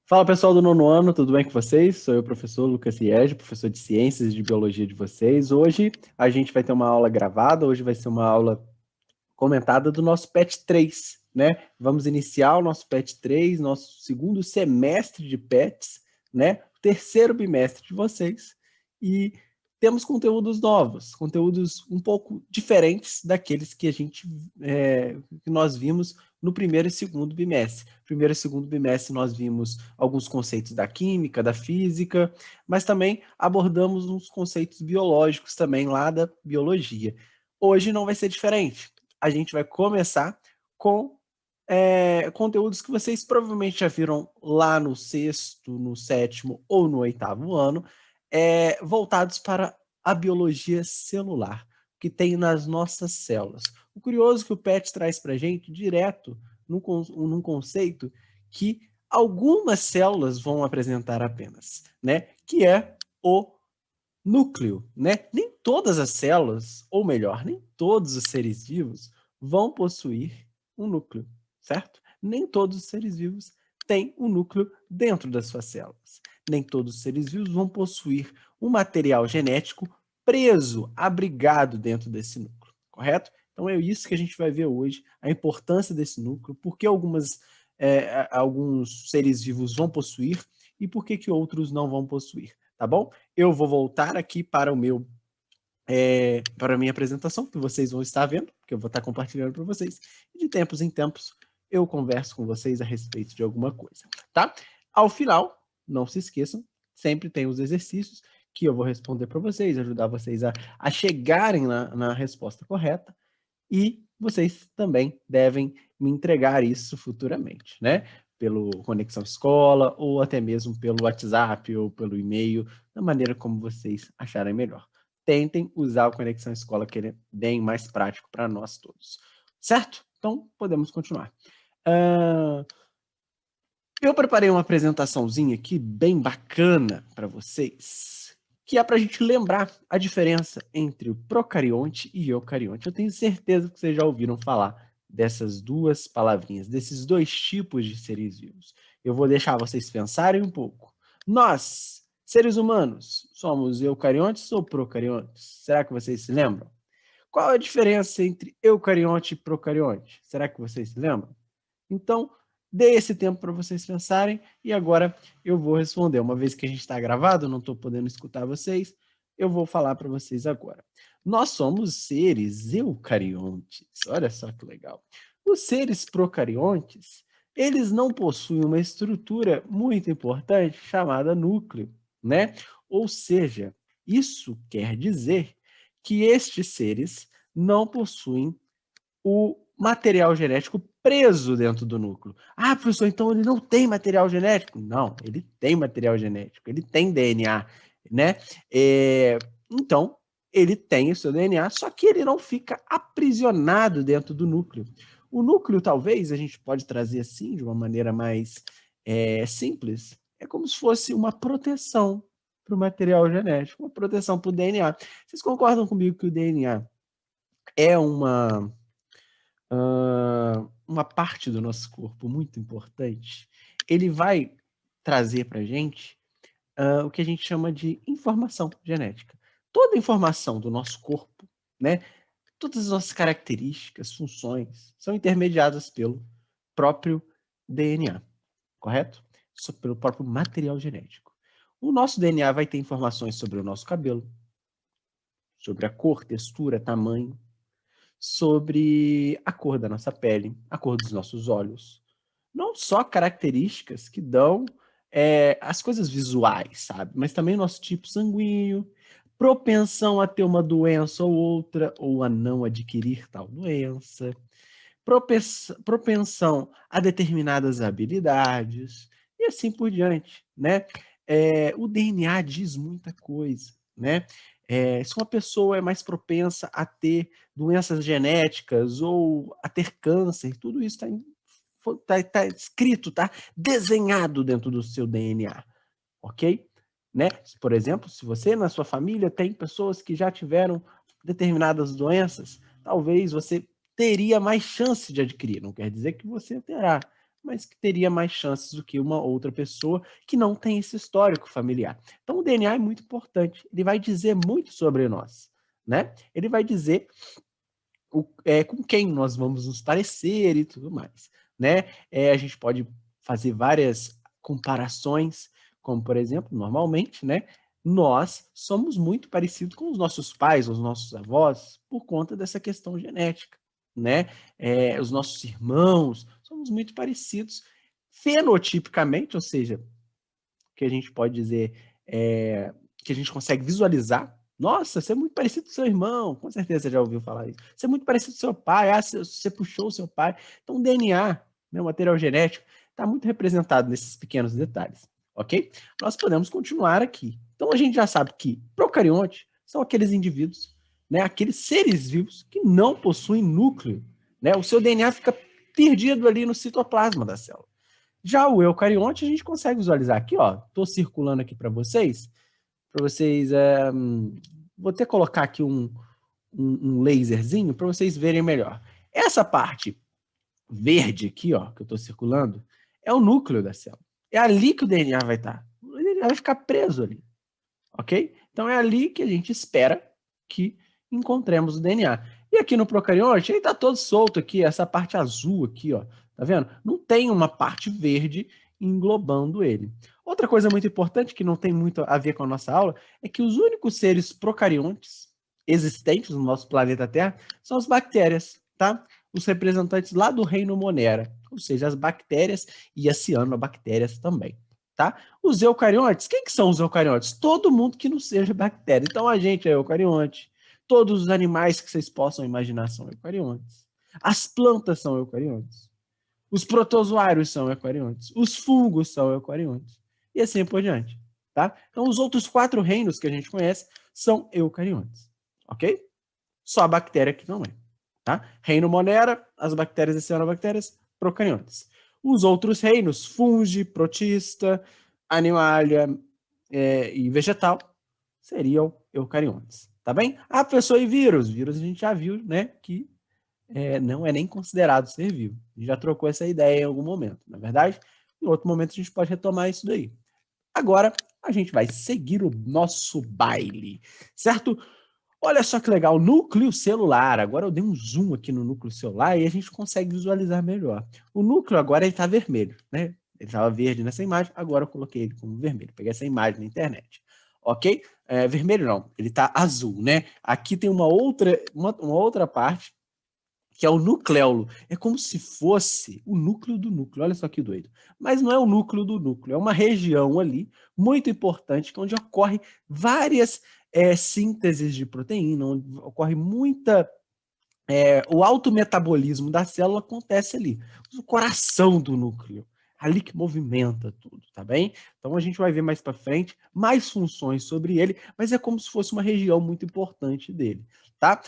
Fala pessoal do nono ano, tudo bem com vocês? Sou eu, professor Lucas Riege, professor de Ciências e de Biologia de vocês. Hoje a gente vai ter uma aula gravada, hoje vai ser uma aula comentada do nosso PET 3, né? Vamos iniciar o nosso PET 3, nosso segundo semestre de PETs, né? Terceiro bimestre de vocês. E temos conteúdos novos, conteúdos um pouco diferentes daqueles que que nós vimos no primeiro e segundo bimestre. Primeiro e segundo bimestre nós vimos alguns conceitos da química, da física, mas também abordamos uns conceitos biológicos também lá da biologia. Hoje não vai ser diferente. A gente vai começar com conteúdos que vocês provavelmente já viram lá no sexto, no sétimo ou no oitavo ano, voltados para a biologia celular, que tem nas nossas células. O curioso é que o PET traz para a gente direto num conceito que algumas células vão apresentar apenas, né? Que é o núcleo, né? Nem todas as células, ou melhor, nem todos os seres vivos vão possuir um núcleo, certo? Nem todos os seres vivos têm um núcleo dentro das suas células. Nem todos os seres vivos vão possuir um material genético preso, abrigado dentro desse núcleo, correto? Então é isso que a gente vai ver hoje, a importância desse núcleo, por que alguns seres vivos vão possuir e por que outros não vão possuir, tá bom? Eu vou voltar aqui para para a minha apresentação, que vocês vão estar vendo, que eu vou estar compartilhando para vocês. E de tempos em tempos, eu converso com vocês a respeito de alguma coisa, tá? Ao final, não se esqueçam, sempre tem os exercícios que eu vou responder para vocês, ajudar vocês a chegarem na resposta correta. E vocês também devem me entregar isso futuramente, né? Pelo Conexão Escola, ou até mesmo pelo WhatsApp, ou pelo e-mail, da maneira como vocês acharem melhor. Tentem usar o Conexão Escola, que ele é bem mais prático para nós todos. Certo? Então, podemos continuar. Eu preparei uma apresentaçãozinha aqui, bem bacana para vocês, que é para a gente lembrar a diferença entre o procarionte e eucarionte. Eu tenho certeza que vocês já ouviram falar dessas duas palavrinhas, desses dois tipos de seres vivos. Eu vou deixar vocês pensarem um pouco. Nós, seres humanos, somos eucariontes ou procariontes? Será que vocês se lembram? Qual a diferença entre eucarionte e procarionte? Será que vocês se lembram? Então, dê esse tempo para vocês pensarem e agora eu vou responder. Uma vez que a gente está gravado, não estou podendo escutar vocês, eu vou falar para vocês agora. Nós somos seres eucariontes. Olha só que legal. Os seres procariontes, eles não possuem uma estrutura muito importante chamada núcleo, né? Ou seja, isso quer dizer que estes seres não possuem o material genético preso dentro do núcleo. Ah, professor, então ele não tem material genético? Não, ele tem material genético, ele tem DNA, né? Então, ele tem o seu DNA, só que ele não fica aprisionado dentro do núcleo. O núcleo, talvez, a gente pode trazer assim, de uma maneira mais simples, é como se fosse uma proteção para o material genético, uma proteção para o DNA. Vocês concordam comigo que o DNA é uma parte do nosso corpo muito importante? Ele vai trazer para a gente o que a gente chama de informação genética. Toda a informação do nosso corpo, né? Todas as nossas características, funções, são intermediadas pelo próprio DNA, correto? Pelo próprio material genético. O nosso DNA vai ter informações sobre o nosso cabelo, sobre a cor, textura, tamanho, sobre a cor da nossa pele, a cor dos nossos olhos. Não só características que dão as coisas visuais, sabe? Mas também o nosso tipo sanguíneo, propensão a ter uma doença ou outra, ou a não adquirir tal doença, propensão a determinadas habilidades, e assim por diante, né? O DNA diz muita coisa, né? Se uma pessoa é mais propensa a ter doenças genéticas ou a ter câncer, tudo isso está escrito, está desenhado dentro do seu DNA, ok? Né? Por exemplo, se você na sua família tem pessoas que já tiveram determinadas doenças, talvez você teria mais chance de adquirir. Não quer dizer que você terá, mas que teria mais chances do que uma outra pessoa que não tem esse histórico familiar. Então, o DNA é muito importante, ele vai dizer muito sobre nós, né? Ele vai dizer com quem nós vamos nos parecer e tudo mais, né? A gente pode fazer várias comparações, como, por exemplo, normalmente, né? Nós somos muito parecidos com os nossos pais, os nossos avós, por conta dessa questão genética, né? Os nossos irmãos, somos muito parecidos fenotipicamente, ou seja, que a gente pode dizer que a gente consegue visualizar. Nossa, você é muito parecido com seu irmão, com certeza você já ouviu falar isso. Você é muito parecido com seu pai, você puxou o seu pai. Então, o DNA, né, o material genético, está muito representado nesses pequenos detalhes, ok? Nós podemos continuar aqui. Então, a gente já sabe que procariontes são aqueles indivíduos, né, aqueles seres vivos que não possuem núcleo, né? O seu DNA fica perdido ali no citoplasma da célula. Já o eucarionte a gente consegue visualizar aqui, ó. Estou circulando aqui para vocês. Vou até colocar aqui um laserzinho para vocês verem melhor. Essa parte verde aqui, ó, que eu estou circulando, é o núcleo da célula. É ali que o DNA vai estar. O DNA vai ficar preso ali, ok? Então é ali que a gente espera que encontremos o DNA. E aqui no procarionte, ele está todo solto aqui, essa parte azul aqui, ó. Tá vendo? Não tem uma parte verde englobando ele. Outra coisa muito importante, que não tem muito a ver com a nossa aula, é que os únicos seres procariontes existentes no nosso planeta Terra são as bactérias, tá? Os representantes lá do reino Monera, ou seja, as bactérias e as cianobactérias também, tá? Os eucariontes, quem que são os eucariontes? Todo mundo que não seja bactéria. Então a gente é eucarionte. Todos os animais que vocês possam imaginar são eucariontes. As plantas são eucariontes. Os protozoários são eucariontes. Os fungos são eucariontes. E assim por diante. Tá? Então, os outros 4 reinos que a gente conhece são eucariontes. Ok? Só a bactéria que não é. Tá? Reino Monera, as bactérias e cianobactérias, procariontes. Os outros reinos, fungi, protista, animalia e vegetal, seriam eucariontes. Tá bem? Ah, professor, e vírus? Vírus a gente já viu, né, que não é nem considerado ser vivo. A gente já trocou essa ideia em algum momento, na verdade? Em outro momento a gente pode retomar isso daí. Agora a gente vai seguir o nosso baile, certo? Olha só que legal, núcleo celular. Agora eu dei um zoom aqui no núcleo celular e a gente consegue visualizar melhor. O núcleo agora ele está vermelho, né? Ele estava verde nessa imagem, agora eu coloquei ele como vermelho. Peguei essa imagem na internet, ok? Vermelho não, ele está azul, né? Aqui tem uma outra parte que é o nucleolo. É como se fosse o núcleo do núcleo. Olha só que doido. Mas não é o núcleo do núcleo, é uma região ali muito importante, onde ocorre várias sínteses de proteína, onde ocorre muita... o autometabolismo da célula acontece ali, o coração do núcleo, ali que movimenta tudo, tá bem? Então a gente vai ver mais para frente mais funções sobre ele, mas é como se fosse uma região muito importante dele, tá?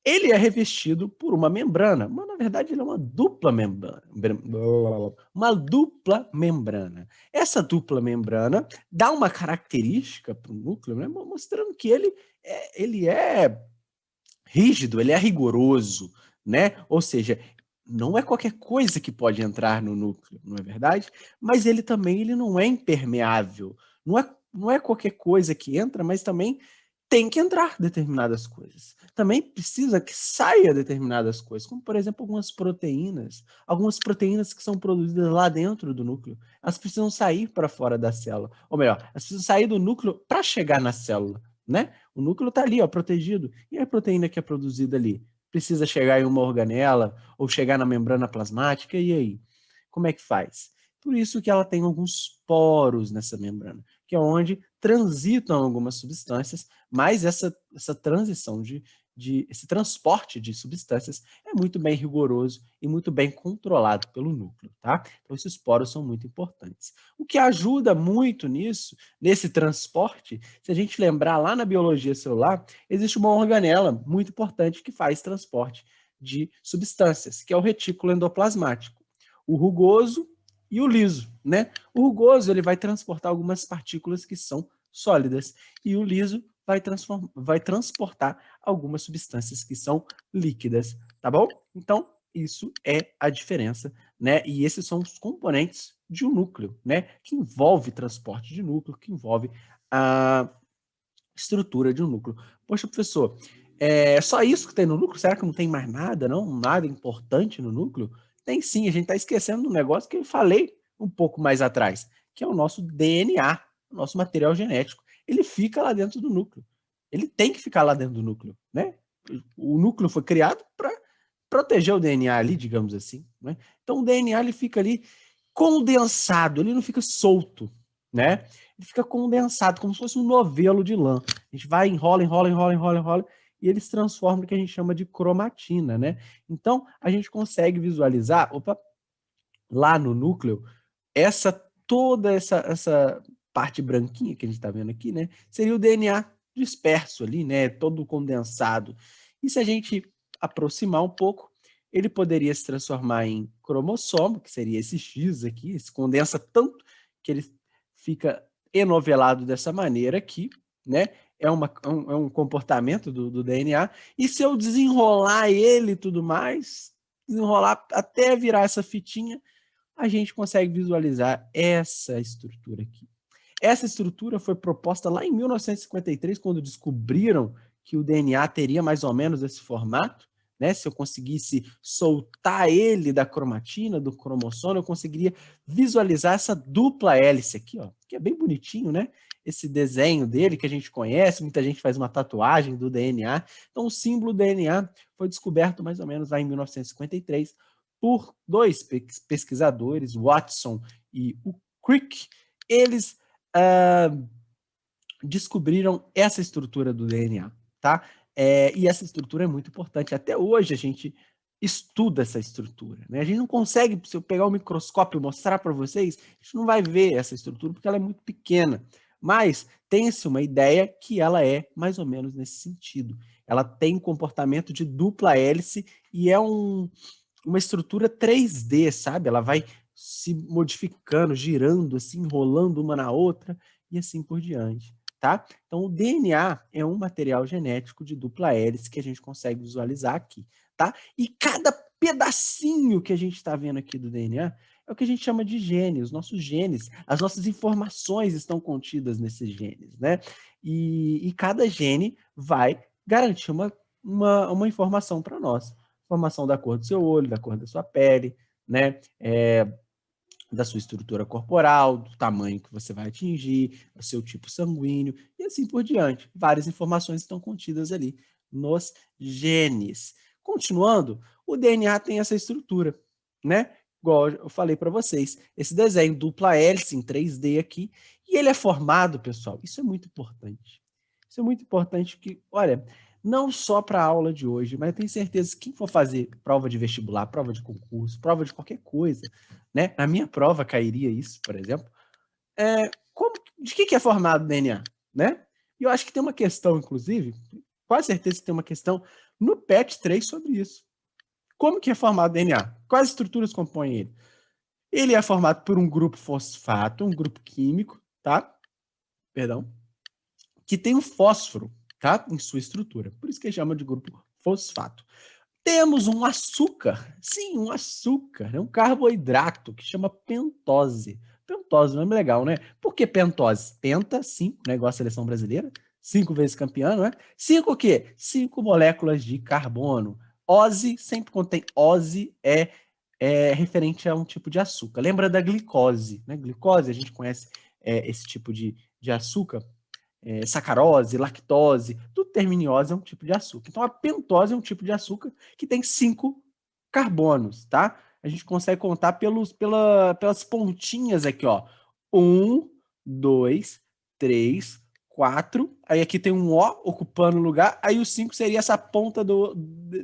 Ele é revestido por uma membrana, mas na verdade ele é uma dupla membrana. Uma dupla membrana. Essa dupla membrana dá uma característica para o núcleo, né, mostrando que ele é rígido, ele é rigoroso, né? Ou seja, não é qualquer coisa que pode entrar no núcleo, não é verdade? Mas ele não é impermeável. Não é qualquer coisa que entra, mas também tem que entrar determinadas coisas. Também precisa que saia determinadas coisas, como, por exemplo, algumas proteínas que são produzidas lá dentro do núcleo. Elas precisam sair para fora da célula. Ou melhor, elas precisam sair do núcleo para chegar na célula, né? O núcleo está ali, ó, protegido. E a proteína que é produzida ali? Precisa chegar em uma organela ou chegar na membrana plasmática, e aí? Como é que faz? Por isso que ela tem alguns poros nessa membrana, que é onde transitam algumas substâncias, mas essa transição esse transporte de substâncias é muito bem rigoroso e muito bem controlado pelo núcleo, tá? Então esses poros são muito importantes. O que ajuda muito nesse transporte, se a gente lembrar lá na biologia celular, existe uma organela muito importante que faz transporte de substâncias, que é o retículo endoplasmático. O rugoso e o liso, né? O rugoso ele vai transportar algumas partículas que são sólidas e o liso vai transportar algumas substâncias que são líquidas, tá bom? Então, isso é a diferença né? E esses são os componentes de um núcleo, né? Que envolve transporte de núcleo, que envolve a estrutura de um núcleo. Poxa, professor, é só isso que tem no núcleo? Será que não tem mais nada, não? Nada importante no núcleo? Tem sim, a gente está esquecendo um negócio que eu falei um pouco mais atrás, que é o nosso DNA, o nosso material genético. Ele fica lá dentro do núcleo. Ele tem que ficar lá dentro do núcleo, né? O núcleo foi criado para proteger o DNA ali, digamos assim, né? Então o DNA ele fica ali condensado, ele não fica solto, né? Ele fica condensado, como se fosse um novelo de lã. A gente vai, enrola, enrola, enrola, enrola, enrola, e ele se transforma no que a gente chama de cromatina, né? Então, a gente consegue visualizar, lá no núcleo, toda essa parte branquinha que a gente está vendo aqui, né? Seria o DNA disperso ali, né? Todo condensado. E se a gente aproximar um pouco, ele poderia se transformar em cromossomo, que seria esse X aqui, se condensa tanto que ele fica enovelado dessa maneira aqui, né? É um comportamento do DNA. E se eu desenrolar ele e tudo mais, desenrolar até virar essa fitinha, a gente consegue visualizar essa estrutura aqui. Essa estrutura foi proposta lá em 1953, quando descobriram que o DNA teria mais ou menos esse formato, né? Se eu conseguisse soltar ele da cromatina, do cromossomo, eu conseguiria visualizar essa dupla hélice aqui, ó, que é bem bonitinho, né? Esse desenho dele que a gente conhece, muita gente faz uma tatuagem do DNA. Então, o símbolo do DNA foi descoberto mais ou menos lá em 1953 por dois pesquisadores, Watson e o Crick. Eles descobriram essa estrutura do DNA, tá? E essa estrutura é muito importante. Até hoje a gente estuda essa estrutura, né? A gente não consegue, se eu pegar o microscópio e mostrar para vocês, a gente não vai ver essa estrutura porque ela é muito pequena. Mas tem-se uma ideia que ela é mais ou menos nesse sentido. Ela tem comportamento de dupla hélice e é uma estrutura 3D, sabe? Ela vai se modificando, girando, assim, enrolando uma na outra e assim por diante, tá? Então, o DNA é um material genético de dupla hélice que a gente consegue visualizar aqui, tá? E cada pedacinho que a gente está vendo aqui do DNA é o que a gente chama de gene, os nossos genes, as nossas informações estão contidas nesses genes, né? E cada gene vai garantir uma informação para nós. Informação da cor do seu olho, da cor da sua pele, né? Da sua estrutura corporal, do tamanho que você vai atingir, do seu tipo sanguíneo, e assim por diante. Várias informações estão contidas ali nos genes. Continuando, o DNA tem essa estrutura, né? Igual eu falei para vocês, esse desenho dupla hélice em 3D aqui, e ele é formado, pessoal, isso é muito importante. Isso é muito importante que, olha, não só para a aula de hoje, mas eu tenho certeza que quem for fazer prova de vestibular, prova de concurso, prova de qualquer coisa, né? Na minha prova cairia isso, por exemplo. De que é formado o DNA, né? E eu acho que tem uma questão, inclusive, quase certeza que tem uma questão no PET 3 sobre isso. Como que é formado o DNA? Quais estruturas compõem ele? Ele é formado por um grupo fosfato, um grupo químico, tá? Perdão, que tem um fósforo, tá? Em sua estrutura. Por isso que chama de grupo fosfato. Temos um açúcar, sim, um açúcar, é um carboidrato que chama pentose. Pentose, nome legal, né? Por que pentose? Penta, 5, né? Igual a seleção brasileira, 5 vezes campeã, não é? 5 o quê? 5 moléculas de carbono. Ose, sempre quando tem ose, é referente a um tipo de açúcar. Lembra da glicose, né? Glicose, a gente conhece esse tipo de açúcar, sacarose, lactose, tudo termina em ose, é um tipo de açúcar. Então, a pentose é um tipo de açúcar que tem 5 carbonos, tá? A gente consegue contar pelas pontinhas aqui, ó. 1, 2, 3, 4. Aí aqui tem um O ocupando o lugar. Aí o 5 seria essa ponta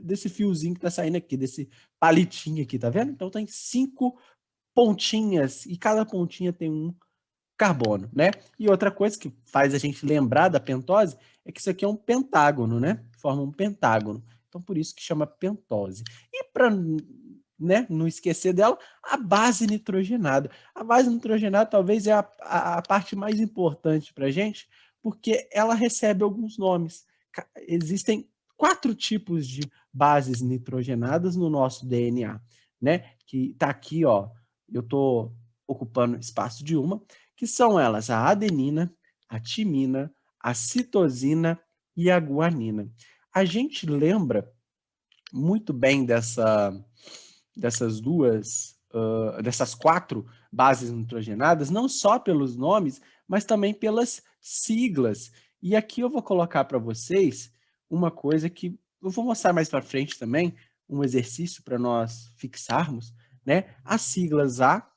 desse fiozinho que tá saindo aqui, desse palitinho aqui, tá vendo? Então tem 5 pontinhas e cada pontinha tem um carbono, né? E outra coisa que faz a gente lembrar da pentose é que isso aqui é um pentágono, né? Forma um pentágono. Então, por isso que chama pentose. E para, né, não esquecer dela, a base nitrogenada. A base nitrogenada talvez é a parte mais importante para a gente, porque ela recebe alguns nomes. Existem 4 tipos de bases nitrogenadas no nosso DNA. né? Que tá aqui, ó, eu tô ocupando espaço de uma, que são elas a adenina, a timina, a citosina e a guanina. A gente lembra muito bem dessas dessas 4 bases nitrogenadas, não só pelos nomes, mas também pelas siglas. E aqui eu vou colocar para vocês uma coisa que eu vou mostrar mais para frente também, um exercício para nós fixarmos, né? As siglas ATCG.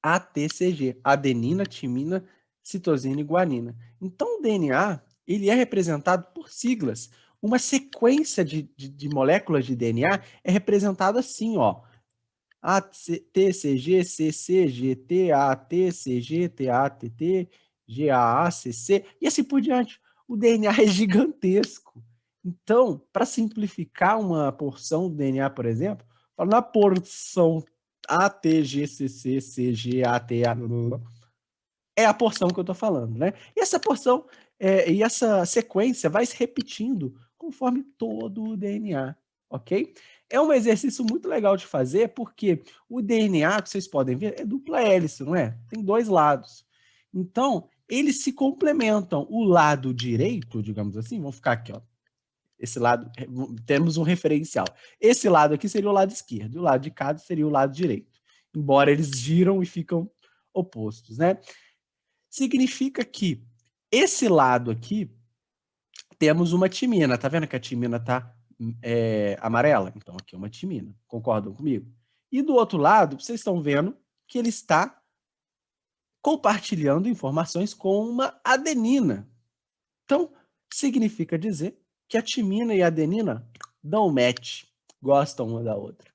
ATCG, adenina, timina, citosina e guanina. Então, o DNA ele é representado por siglas. Uma sequência de moléculas de DNA é representada assim, ó. ATCG, CCG, TATCG, TATT, GAACC, e assim por diante. O DNA é gigantesco. Então, para simplificar uma porção do DNA, por exemplo, na porção ATGCCCGATA, é a porção que eu estou falando, né? E essa porção e essa sequência vai se repetindo conforme todo o DNA, ok? É um exercício muito legal de fazer, porque o DNA, que vocês podem ver, é dupla hélice, não é? Tem 2 lados. Então, eles se complementam. O lado direito, digamos assim, vamos ficar aqui, ó. Esse lado, temos um referencial. Esse lado aqui seria o lado esquerdo, e o lado de cá seria o lado direito. Embora eles giram e ficam opostos, né? Significa que esse lado aqui temos uma timina. Tá vendo que a timina tá amarela? Então aqui é uma timina. Concordam comigo? E do outro lado, vocês estão vendo que ele está compartilhando informações com uma adenina. Então, significa dizer que a timina e a adenina dão match, gostam uma da outra,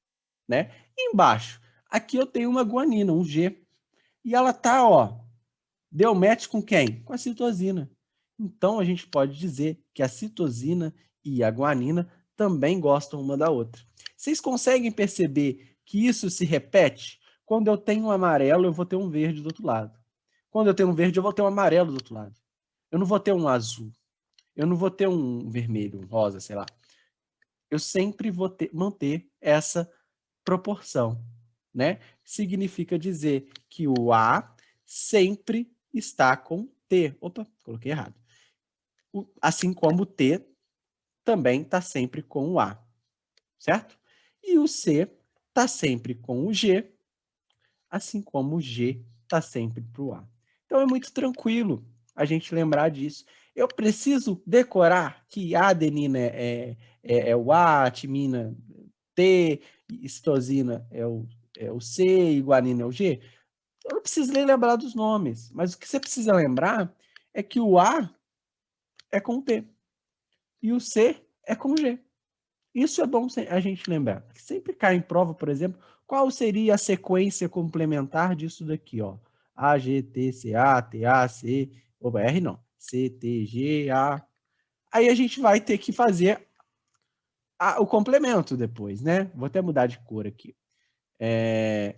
né? E embaixo, aqui eu tenho uma guanina, um G, e ela tá, ó, deu match com quem? Com a citosina. Então, a gente pode dizer que a citosina e a guanina também gostam uma da outra. Vocês conseguem perceber que isso se repete? Quando eu tenho um amarelo, eu vou ter um verde do outro lado. Quando eu tenho um verde, eu vou ter um amarelo do outro lado. Eu não vou ter um azul. Eu não vou ter um vermelho, um rosa, sei lá. Eu sempre vou manter essa proporção, né? Significa dizer que o A sempre está com T. Opa, coloquei errado. Assim como o T também está sempre com o A, certo? E o C está sempre com o G, assim como o G está sempre para o A. Então é muito tranquilo a gente lembrar disso. Eu preciso decorar que a adenina é o A, a timina T, citosina é o C e guanina é o G. Eu não preciso nem lembrar dos nomes, mas o que você precisa lembrar é que o A é com T e o C é com G. Isso é bom a gente lembrar. Sempre cai em prova, por exemplo, qual seria a sequência complementar disso daqui, ó? A, G, T, C, A, T, A, C, opa, R não. C, T, G, A. Aí a gente vai ter que fazer o complemento depois, né? Vou até mudar de cor aqui.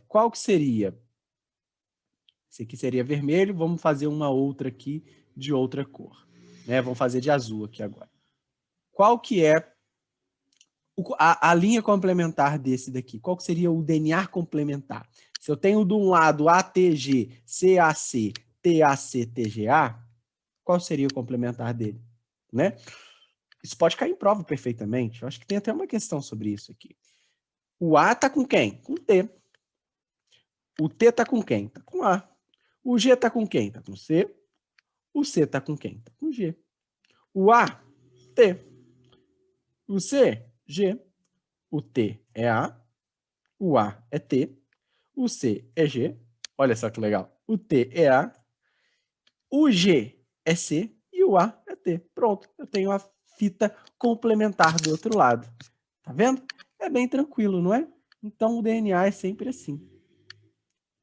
Qual que seria? Esse aqui seria vermelho, vamos fazer uma outra aqui de outra cor. Né? Vamos fazer de azul aqui agora. Qual que é a linha complementar desse daqui? Qual que seria o DNA complementar? Se eu tenho de um lado ATG, CAC, TAC, TGA, qual seria o complementar dele? Né? Isso pode cair em prova perfeitamente. Eu acho que tem até uma questão sobre isso aqui. O A está com quem? Com T. O T está com quem? Está com A. O G está com quem? Está com C. O C está com quem? Está com G. O A, T. O C, G. O T é A. O A é T. O C é G. Olha só que legal. O T é A. O G é C. E o A é T. Pronto. Eu tenho a fita complementar do outro lado. Tá vendo? É bem tranquilo, não é? Então o DNA é sempre assim.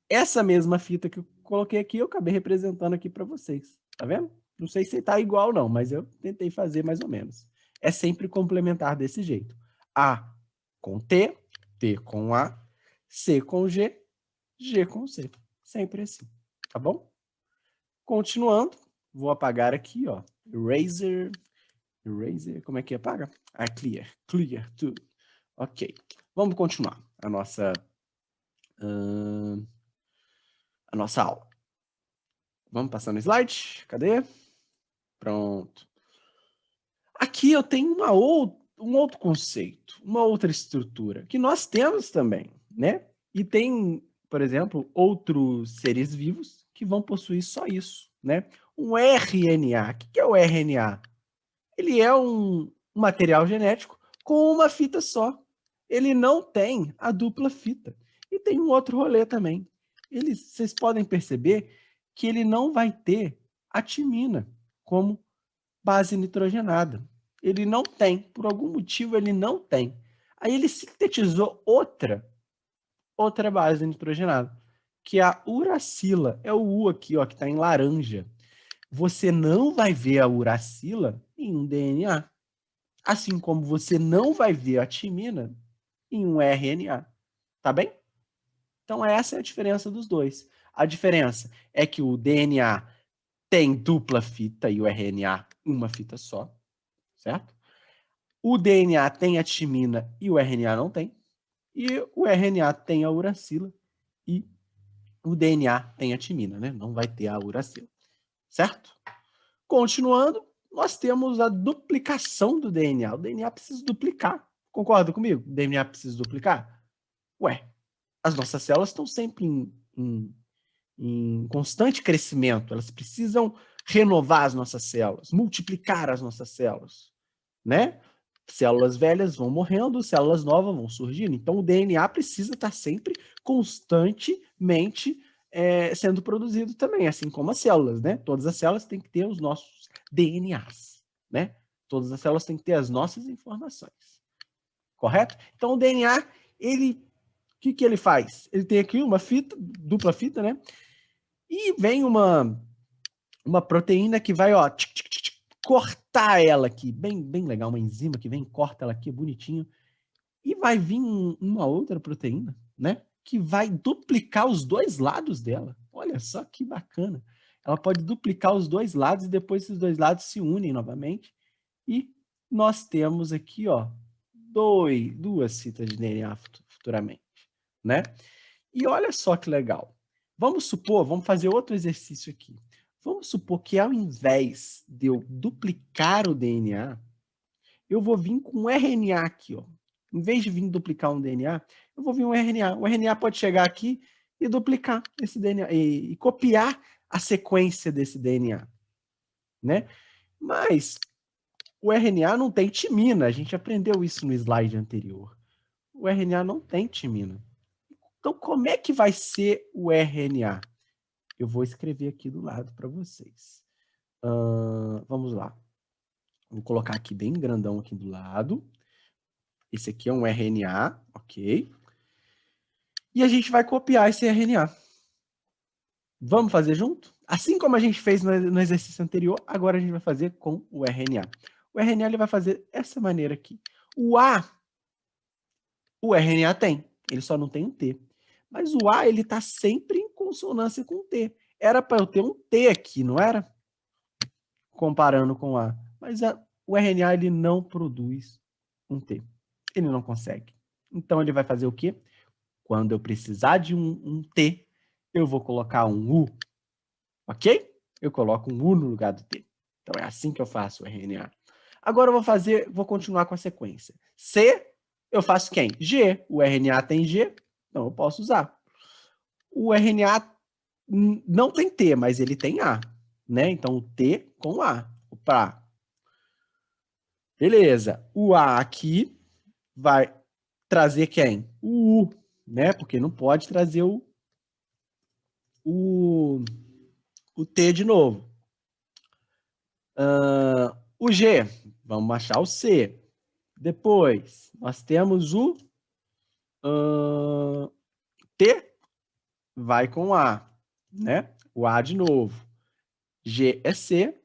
Essa mesma fita que eu coloquei aqui, eu acabei representando aqui para vocês. Tá vendo? Não sei se está igual não, mas eu tentei fazer mais ou menos. É sempre complementar desse jeito. A com T, T com A, C com G, G com C. Sempre assim, tá bom? Continuando, vou apagar aqui, ó. Eraser, Eraser, como é que apaga? Ah, clear, clear tudo. Ok, vamos continuar a nossa aula. Vamos passar no slide, cadê? Pronto. Aqui eu tenho um outro conceito, uma outra estrutura, que nós temos também, né? E tem, por exemplo, outros seres vivos que vão possuir só isso, né? Um RNA. O que é o RNA? Ele é um material genético com uma fita só. Ele não tem a dupla fita. E tem um outro rolê também. Vocês podem perceber que ele não vai ter a timina como base nitrogenada. Ele não tem, por algum motivo ele não tem. Aí ele sintetizou outra base nitrogenada, que é a uracila. É o U aqui, ó, que está em laranja. Você não vai ver a uracila em um DNA, assim como você não vai ver a timina em um RNA. Tá bem? Então essa é a diferença dos dois. A diferença é que o DNA tem dupla fita e o RNA uma fita só, certo? O DNA tem a timina e o RNA não tem. E o RNA tem a uracila e o DNA tem a timina, né? Não vai ter a uracila, certo? Continuando, nós temos a duplicação do DNA. O DNA precisa duplicar. Concorda comigo? O DNA precisa duplicar? Ué, as nossas células estão sempre em constante crescimento. Elas precisam renovar as nossas células, multiplicar as nossas células, né? Células velhas vão morrendo, células novas vão surgindo. Então, o DNA precisa estar sempre constantemente sendo produzido também, assim como as células, né? Todas as células têm que ter os nossos DNAs, né? Todas as células têm que ter as nossas informações, correto? Então, o DNA, o que ele faz? Ele tem aqui uma fita, dupla fita, né? E vem uma proteína que vai, ó, cortar ela aqui, bem legal, uma enzima que vem, corta ela aqui, bonitinho, e vai vir uma outra proteína, né, que vai duplicar os dois lados dela. Olha só que bacana. Ela pode duplicar os dois lados e depois esses dois lados se unem novamente e nós temos aqui, ó, duas fitas de DNA futuramente, né? E olha só que legal. Vamos fazer outro exercício aqui. Vamos supor que ao invés de eu duplicar o DNA, eu vou vir com um RNA aqui, ó. Em vez de vir duplicar um DNA, eu vou vir um RNA. O RNA pode chegar aqui e duplicar esse DNA, e copiar a sequência desse DNA, né? Mas o RNA não tem timina, a gente aprendeu isso no slide anterior. O RNA não tem timina. Então, como é que vai ser o RNA? Eu vou escrever aqui do lado para vocês. Vamos lá. Vou colocar aqui bem grandão aqui do lado. Esse aqui é um RNA, ok? E a gente vai copiar esse RNA. Vamos fazer junto? Assim como a gente fez no exercício anterior, agora a gente vai fazer com o RNA. O RNA ele vai fazer essa maneira aqui. O RNA tem, ele só não tem um T. Mas o A, ele está sempre em consonância com o T. Era para eu ter um T aqui, não era? Comparando com o A. Mas o RNA, ele não produz um T. Ele não consegue. Então, ele vai fazer o quê? Quando eu precisar de um T, eu vou colocar um U. Ok? Eu coloco um U no lugar do T. Então, é assim que eu faço o RNA. Agora, eu vou continuar com a sequência. C, eu faço quem? G. O RNA tem G, então eu posso usar. O RNA não tem T, mas ele tem A, né? Então, o T com A. Opa. Beleza. O A aqui vai trazer quem? O U, né? Porque não pode trazer o T de novo. O G, vamos achar o C. Depois, nós temos o T, vai com A, né? O A de novo. G é C,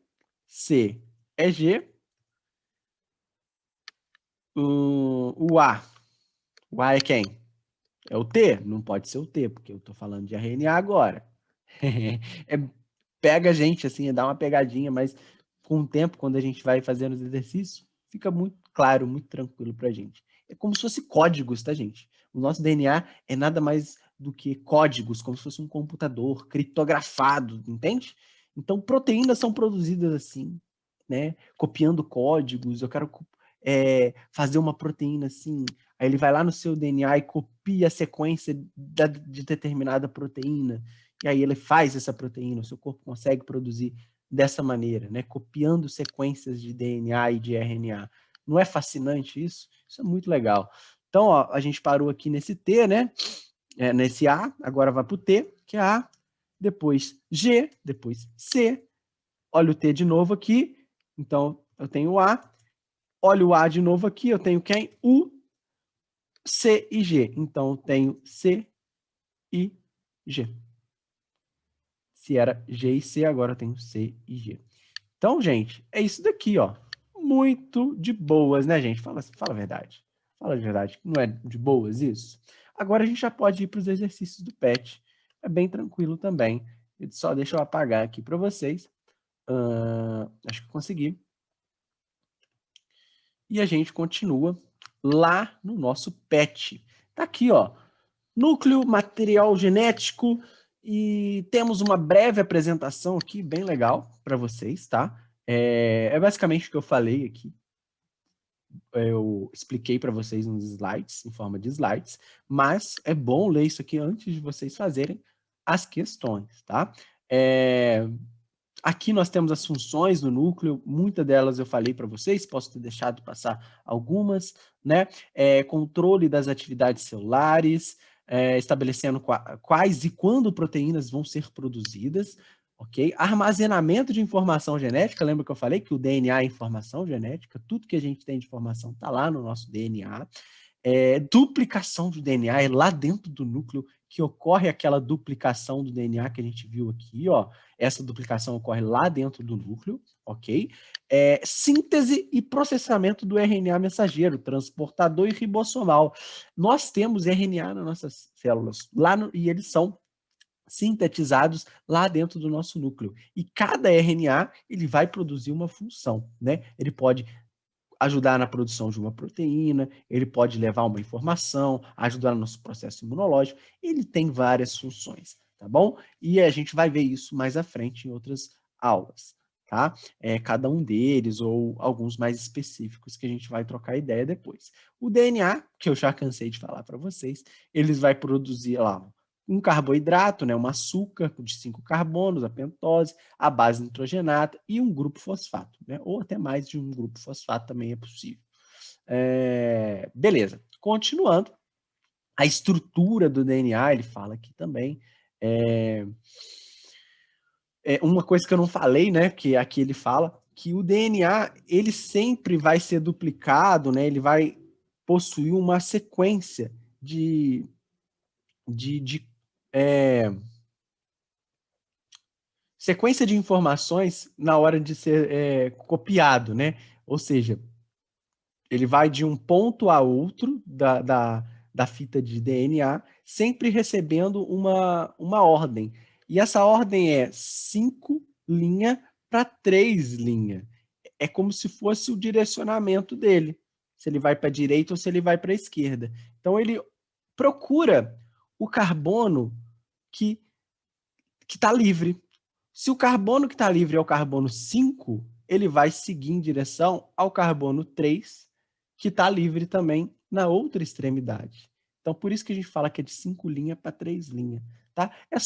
C é G. O A. O A é quem? É o T? Não pode ser o T, porque eu estou falando de RNA agora. Pega a gente, assim, dá uma pegadinha, mas com o tempo, quando a gente vai fazendo os exercícios, fica muito claro, muito tranquilo para a gente. É como se fosse códigos, tá, gente? O nosso DNA é nada mais do que códigos, como se fosse um computador criptografado, entende? Então, proteínas são produzidas assim, né? Copiando códigos. Eu quero fazer uma proteína assim. Aí ele vai lá no seu DNA e copia a sequência de determinada proteína. E aí ele faz essa proteína. O seu corpo consegue produzir dessa maneira, né? Copiando sequências de DNA e de RNA. Não é fascinante isso? Isso é muito legal. Então, ó, a gente parou aqui nesse T, né? Nesse A, agora vai para o T, que é A, depois G, depois C. Olha o T de novo aqui. Então, eu tenho o A. Olha o A de novo aqui, eu tenho quem? U, C e G. Então, eu tenho C e G. Se era G e C, agora eu tenho C e G. Então, gente, é isso daqui, ó. Muito de boas, né, gente? Fala a verdade. Fala a verdade. Não é de boas isso? Agora a gente já pode ir para os exercícios do PET. É bem tranquilo também. Só deixa eu apagar aqui para vocês. Acho que eu consegui. E a gente continua lá no nosso PET. Tá aqui, ó. Núcleo, material genético, e temos uma breve apresentação aqui, bem legal para vocês, tá? É basicamente o que eu falei aqui. Eu expliquei para vocês nos slides, em forma de slides, mas é bom ler isso aqui antes de vocês fazerem as questões, tá? Aqui nós temos as funções do núcleo, muitas delas eu falei para vocês, posso ter deixado passar algumas, né? Controle das atividades celulares, estabelecendo quais e quando proteínas vão ser produzidas, ok? Armazenamento de informação genética, lembra que eu falei que o DNA é informação genética, tudo que a gente tem de informação está lá no nosso DNA. Duplicação do DNA, é lá dentro do núcleo que ocorre aquela duplicação do DNA que a gente viu aqui, ó. Essa duplicação ocorre lá dentro do núcleo, ok? Síntese e processamento do RNA mensageiro, transportador e ribossomal. Nós temos RNA nas nossas células, e eles são sintetizados lá dentro do nosso núcleo. E cada RNA, ele vai produzir uma função, né? Ele pode ajudar na produção de uma proteína, ele pode levar uma informação, ajudar no nosso processo imunológico, ele tem várias funções, tá bom? E a gente vai ver isso mais à frente em outras aulas, tá? Cada um deles, ou alguns mais específicos que a gente vai trocar ideia depois. O DNA, que eu já cansei de falar para vocês, eles vai produzir lá um carboidrato, né, um açúcar de 5 carbonos, a pentose, a base nitrogenada e um grupo fosfato, né, ou até mais de um grupo fosfato também é possível. Beleza, continuando, a estrutura do DNA, ele fala aqui também, uma coisa que eu não falei, né, que aqui ele fala, que o DNA, ele sempre vai ser duplicado, né, ele vai possuir uma sequência sequência de informações na hora de ser copiado, né? Ou seja, ele vai de um ponto a outro da fita de DNA, sempre recebendo uma ordem. E essa ordem é 5 linha para 3 linha. É como se fosse o direcionamento dele, se ele vai para a direita ou se ele vai para a esquerda. Então, ele procura o carbono que está livre. Se o carbono que está livre é o carbono 5, ele vai seguir em direção ao carbono 3, que está livre também na outra extremidade. Então, por isso que a gente fala que é de 5 linhas para 3 linhas. Tá? É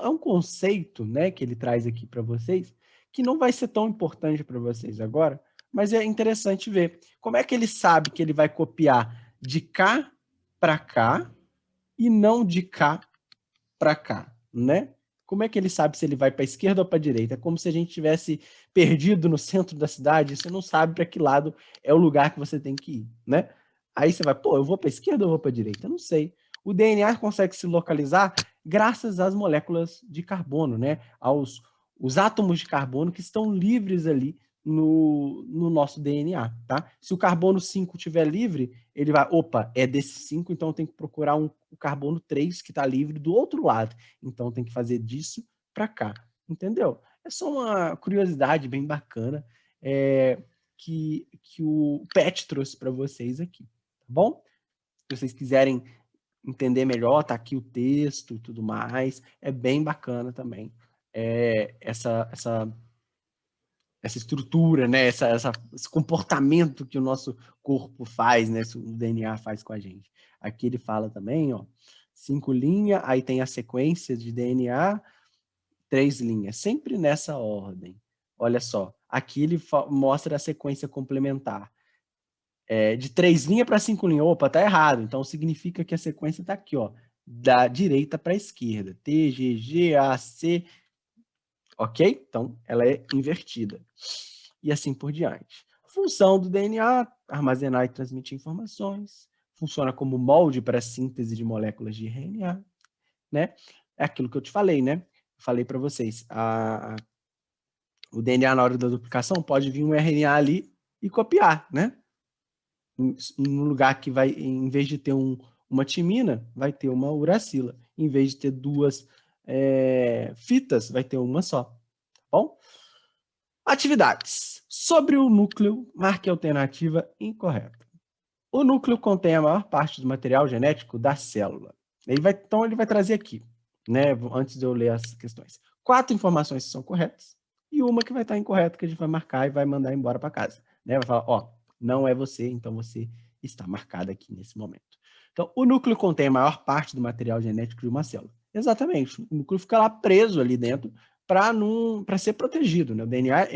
um conceito, né, que ele traz aqui para vocês, que não vai ser tão importante para vocês agora, mas é interessante ver. Como é que ele sabe que ele vai copiar de cá para cá e não de cá para cá, né? Como é que ele sabe se ele vai para a esquerda ou para a direita? É como se a gente tivesse perdido no centro da cidade, e você não sabe para que lado é o lugar que você tem que ir, né? Aí você vai, pô, eu vou para a esquerda ou eu vou para a direita? Eu não sei. O DNA consegue se localizar graças às moléculas de carbono, né? Os átomos de carbono que estão livres ali no nosso DNA, tá? Se o carbono 5 estiver livre, ele vai, opa, é desse 5, então tem que procurar o carbono 3 que está livre do outro lado. Então tem que fazer disso para cá, entendeu? É só uma curiosidade bem bacana. que o Pet trouxe para vocês aqui, tá bom? Se vocês quiserem entender melhor, tá aqui o texto e tudo mais, é bem bacana também essa estrutura, né? Esse comportamento que o nosso corpo faz, né? O DNA faz com a gente. Aqui ele fala também, ó, 5 linhas, aí tem a sequência de DNA, 3 linhas, sempre nessa ordem. Olha só, aqui ele mostra a sequência complementar. De 3 linhas para 5 linhas. Opa, tá errado. Então significa que a sequência tá aqui, ó, da direita para a esquerda. T, G, G, A, C. Ok? Então ela é invertida. E assim por diante. Função do DNA: armazenar e transmitir informações. Funciona como molde para a síntese de moléculas de RNA, né? É aquilo que eu te falei, né? Falei para vocês, o DNA na hora da duplicação pode vir um RNA ali e copiar, né? Em um lugar que vai, em vez de ter uma timina, vai ter uma uracila. Em vez de ter duas fitas, vai ter uma só. Tá bom? Atividades. Sobre o núcleo, marque a alternativa incorreta. O núcleo contém a maior parte do material genético da célula. Então, ele vai trazer aqui, né, antes de eu ler as questões. 4 informações que são corretas e uma que vai estar incorreta, que a gente vai marcar e vai mandar embora para casa. Né? Vai falar, ó, não é você, então você está marcado aqui nesse momento. Então, o núcleo contém a maior parte do material genético de uma célula. Exatamente. O núcleo fica lá preso ali dentro para ser protegido. Né? O DNA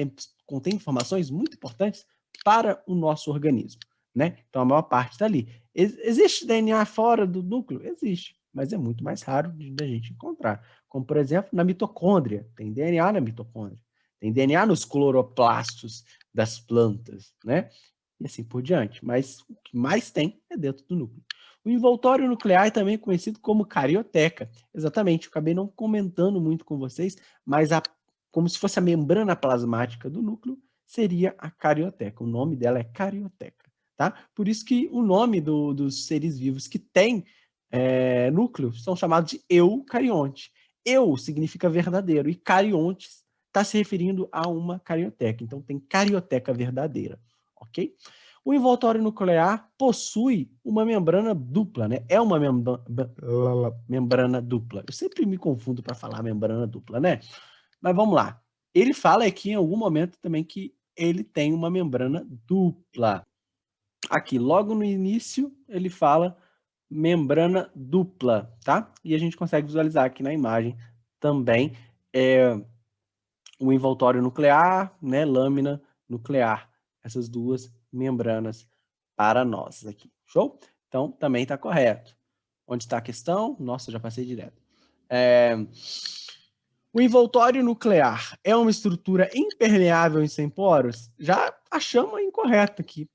contém informações muito importantes para o nosso organismo. Né? Então, a maior parte está ali. Existe DNA fora do núcleo? Existe, mas é muito mais raro da gente encontrar. Como, por exemplo, na mitocôndria. Tem DNA na mitocôndria. Tem DNA nos cloroplastos das plantas, né? E assim por diante. Mas o que mais tem é dentro do núcleo. O envoltório nuclear é também conhecido como carioteca. Exatamente, eu acabei não comentando muito com vocês, mas como se fosse a membrana plasmática do núcleo, seria a carioteca. O nome dela é carioteca. Tá? Por isso que o nome dos seres vivos que têm núcleo são chamados de eucarionte. Eu significa verdadeiro e cariontes está se referindo a uma carioteca. Então tem carioteca verdadeira, ok? O envoltório nuclear possui uma membrana dupla, né? É uma membrana dupla. Eu sempre me confundo para falar membrana dupla, né? Mas vamos lá. Ele fala aqui em algum momento também que ele tem uma membrana dupla. Aqui, logo no início, ele fala membrana dupla, tá? E a gente consegue visualizar aqui na imagem também o envoltório nuclear, né? Lâmina nuclear. Essas duas membranas para nós aqui. Show? Então, também está correto. Onde está a questão? Nossa, já passei direto. O envoltório nuclear é uma estrutura impermeável e sem poros? Já achamos incorreto aqui.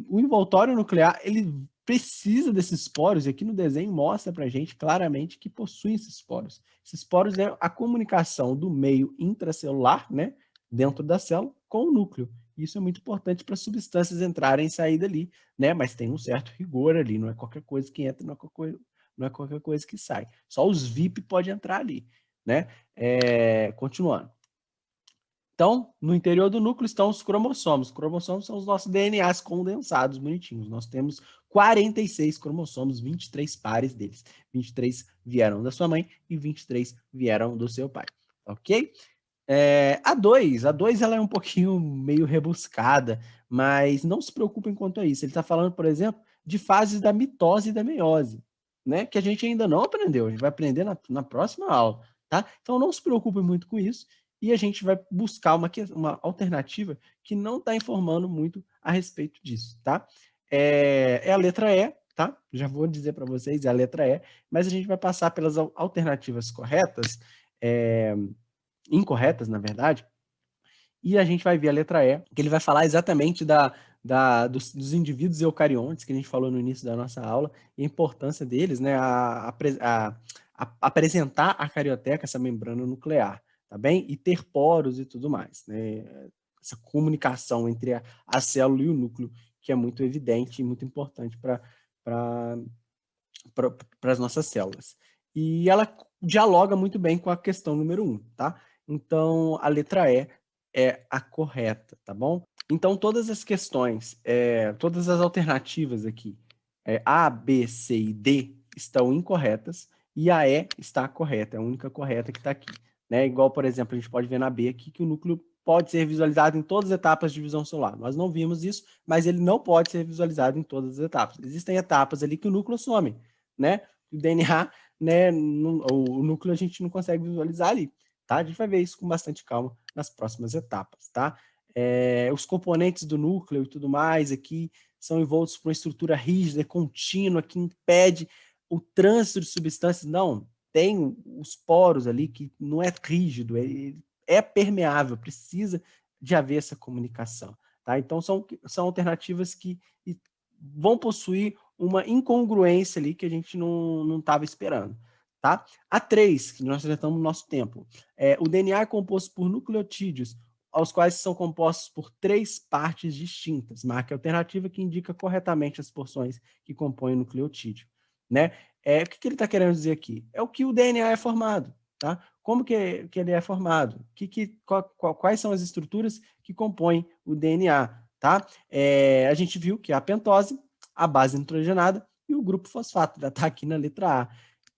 O envoltório nuclear, ele precisa desses poros, e aqui no desenho mostra para a gente claramente que possui esses poros. Esses poros é a comunicação do meio intracelular, né, dentro da célula, com o núcleo. Isso é muito importante para substâncias entrarem e sair dali, né, mas tem um certo rigor ali, não é qualquer coisa que entra, não é qualquer coisa que sai. Só os VIP podem entrar ali, né? Continuando. Então, no interior do núcleo estão os cromossomos. Os cromossomos são os nossos DNAs condensados, bonitinhos. Nós temos 46 cromossomos, 23 pares deles. 23 vieram da sua mãe e 23 vieram do seu pai. Ok? A 2 ela é um pouquinho meio rebuscada, mas não se preocupem quanto a isso. Ele está falando, por exemplo, de fases da mitose e da meiose, né? Que a gente ainda não aprendeu. A gente vai aprender na próxima aula, tá? Então não se preocupem muito com isso. E a gente vai buscar uma alternativa que não está informando muito a respeito disso, tá? É a letra E, tá? Já vou dizer para vocês, é a letra E, mas a gente vai passar pelas alternativas corretas, incorretas, na verdade, e a gente vai ver a letra E, que ele vai falar exatamente dos indivíduos eucariontes, que a gente falou no início da nossa aula, e a importância deles, né, a apresentar a carioteca, essa membrana nuclear, tá bem? E ter poros e tudo mais, né? Essa comunicação entre a célula e o núcleo, que é muito evidente e muito importante para as nossas células. E ela dialoga muito bem com a questão número 1, tá? Então, a letra E é a correta, tá bom? Então, todas as questões, todas as alternativas aqui, A, B, C e D estão incorretas e a E está correta, é a única correta que está aqui. Né? Igual, por exemplo, a gente pode ver na B aqui que o núcleo pode ser visualizado em todas as etapas de divisão celular. Nós não vimos isso, mas ele não pode ser visualizado em todas as etapas. Existem etapas ali que o núcleo some, né? O DNA, né, o núcleo a gente não consegue visualizar ali, tá? A gente vai ver isso com bastante calma nas próximas etapas, tá? Os componentes do núcleo e tudo mais aqui são envoltos por uma estrutura rígida, contínua, que impede o trânsito de substâncias. Não, tem os poros ali que não é rígido, é permeável, precisa de haver essa comunicação. Tá? Então, são alternativas que vão possuir uma incongruência ali que a gente não estava esperando. Tá? A 3, que nós tratamos no nosso tempo, o DNA é composto por nucleotídeos, aos quais são compostos por 3 partes distintas. Marque a alternativa que indica corretamente as porções que compõem o nucleotídeo. Né? O que ele está querendo dizer aqui? É o que o DNA é formado. Tá? Como que ele é formado? Quais são as estruturas que compõem o DNA? Tá? A gente viu que é a pentose, a base nitrogenada e o grupo fosfato, já está aqui na letra A.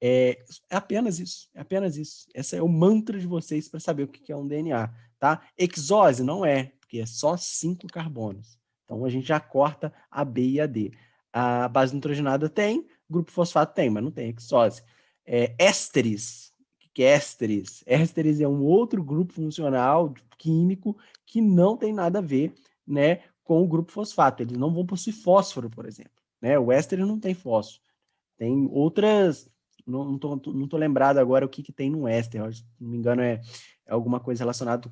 É apenas isso, é apenas isso. Esse é o mantra de vocês para saber o que é um DNA. Tá? Exose não é, porque é só 5 carbonos. Então a gente já corta a B e a D. A base nitrogenada tem, grupo fosfato tem, mas não tem exose. Ésteres, o que é ésteres? Ésteres é um outro grupo funcional químico que não tem nada a ver, né, com o grupo fosfato. Eles não vão possuir fósforo, por exemplo. Né? O éster não tem fósforo. Tem outras... Não tô lembrado agora o que tem no éster. Se não me engano, é alguma coisa relacionada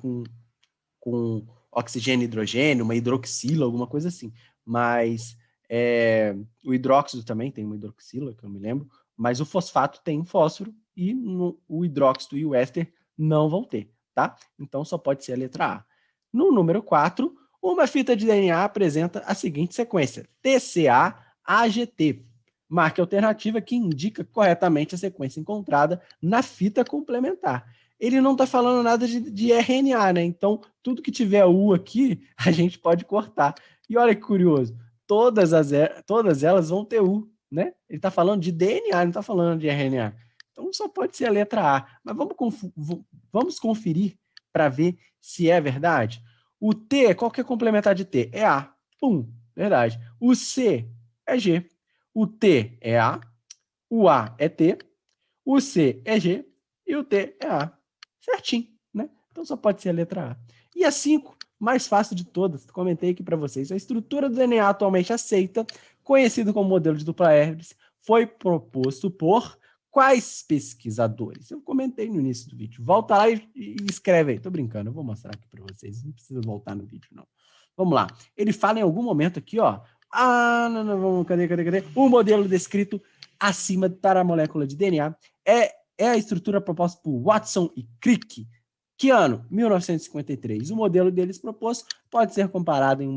com oxigênio e hidrogênio, uma hidroxila, alguma coisa assim. Mas o hidróxido também tem uma hidroxila, que eu me lembro, mas o fosfato tem fósforo e o hidróxido e o éster não vão ter, tá? Então só pode ser a letra A. No número 4, uma fita de DNA apresenta a seguinte sequência: TCA-AGT. Marque a alternativa que indica corretamente a sequência encontrada na fita complementar. Ele não está falando nada de RNA, né? Então, tudo que tiver U aqui, a gente pode cortar. E olha que curioso, todas elas vão ter U, né? Ele está falando de DNA, não está falando de RNA. Então, só pode ser a letra A. Mas vamos conferir para ver se é verdade. O T, qual que é complementar de T? É A. Pum, verdade. O C é G. O T é A, o A é T, o C é G e o T é A. Certinho, né? Então só pode ser a letra A. E a 5, mais fácil de todas, comentei aqui para vocês. A estrutura do DNA atualmente aceita, conhecido como modelo de dupla hélice, foi proposto por quais pesquisadores? Eu comentei no início do vídeo. Volta lá e escreve aí. Tô brincando, eu vou mostrar aqui para vocês. Não precisa voltar no vídeo, não. Vamos lá. Ele fala em algum momento aqui, ó. Não, cadê? O modelo descrito acima para a molécula de DNA é a estrutura proposta por Watson e Crick. Que ano? 1953. O modelo deles proposto pode ser comparado em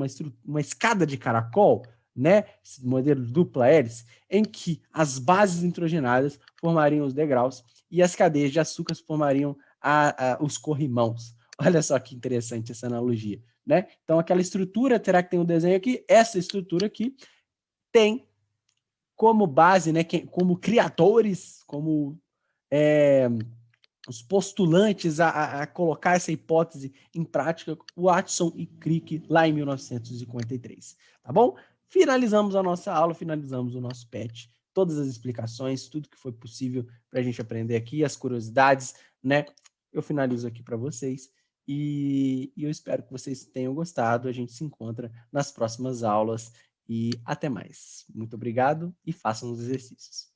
uma escada de caracol, né? Esse modelo dupla hélice, em que as bases nitrogenadas formariam os degraus e as cadeias de açúcar formariam os corrimãos. Olha só que interessante essa analogia, né? Então, aquela estrutura, terá que ter um desenho aqui, essa estrutura aqui tem como base, né, como criadores, como os postulantes a colocar essa hipótese em prática, Watson e Crick, lá em 1953. Tá bom? Finalizamos a nossa aula, finalizamos o nosso PET, todas as explicações, tudo que foi possível para a gente aprender aqui, as curiosidades, né? Eu finalizo aqui para vocês e eu espero que vocês tenham gostado. A gente se encontra nas próximas aulas e até mais. Muito obrigado e façam os exercícios.